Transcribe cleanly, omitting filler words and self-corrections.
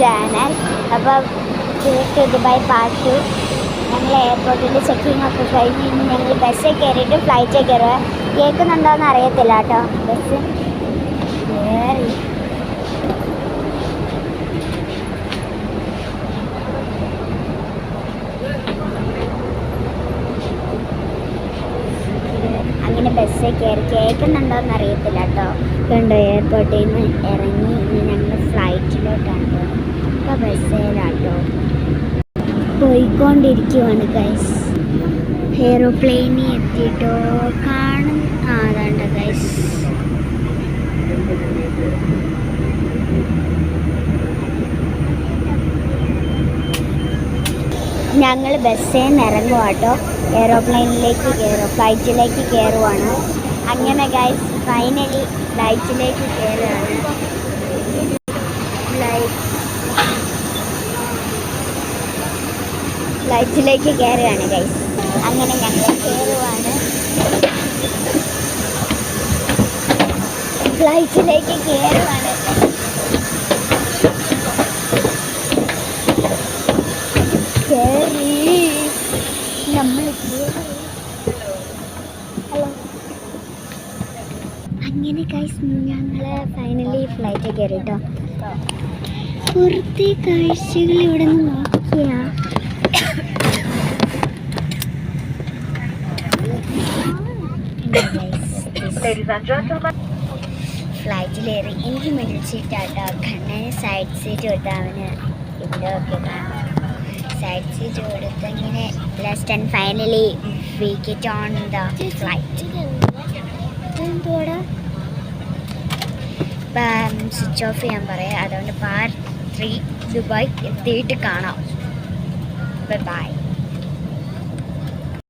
Channel. അപ്പോൾ Dubai part ഞങ്ങൾ എയർപോർട്ടിൽ ചെക്കിംഗ് ഒക്കെ കഴിഞ്ഞ് ഇനി ഞങ്ങൾ ബസ്സിൽ കയറിയിട്ട് ഫ്ലൈറ്റിൽ കയറുക. കേൾക്കുന്നുണ്ടോയെന്ന് അറിയത്തില്ല കേട്ടോ. ബസ് കയറി അങ്ങനെ ബസ്സിൽ കയറി കേൾക്കുന്നുണ്ടോയെന്ന് അറിയത്തില്ല കേട്ടോ. കണ്ടോ എയർപോർട്ടിൽ നിന്ന് ഇറങ്ങി ഇനി ഞങ്ങൾ ഫ്ലൈറ്റിലോട്ടാണ് പോകുന്നത്. ഇപ്പോൾ ബസ്സിലാട്ടോ പോയിക്കൊണ്ടിരിക്കുവാണ് ഗൈസ്. എയ്റോപ്ലെയിനിൽ എത്തിയിട്ടോ കാണും. അതാണ്ട ഗൈസ് ഞങ്ങൾ ബസ്സിൽ നിന്ന് ഇറങ്ങുക കേട്ടോ. എയ്റോപ്ലെയിനിലേക്ക് ഫ്ലൈറ്റിലേക്ക് കയറുവാണ്. അങ്ങനെ ഗൈസ് ഫൈനലി ഫ്ലൈറ്റിലേക്ക് കയറുകയാണ്. ഫ്ലൈറ്റിലേക്ക് കയറുകയാണ് ഗൈസ്. അങ്ങനെ ഞങ്ങൾ കയറുവാണ്. ഫ്ലൈറ്റിലേക്ക് കയറുവാണ്. കയറി നമ്മൾ ഹലോ അങ്ങനെ ഗൈസ് ഞങ്ങൾ ഫൈനലി ഫ്ലൈറ്റിൽ കയറി കേട്ടോ. പുറത്തെ കാഴ്ചകൾ ഇവിടെ നിന്ന് നോക്കിയാ ഫ്ലൈറ്റിലേറി. എനിക്ക് മിഡിൽ സീറ്റാട്ടോ. കണ്ണന് സൈഡ് സീറ്റ് കൊടുത്ത അവന് വിൻഡോ ഒക്കെ കാണാം. സൈഡ് സീറ്റ് കൊടുത്ത് ഇങ്ങനെ last and finally we get on the flight. എന്തോടാ സ്വിച്ച് ഓഫ് ചെയ്യാൻ പറയാം. അതുകൊണ്ട് പാർട്ട് 3 ദുബായ് എത്തിയിട്ട് കാണാം. ബൈ.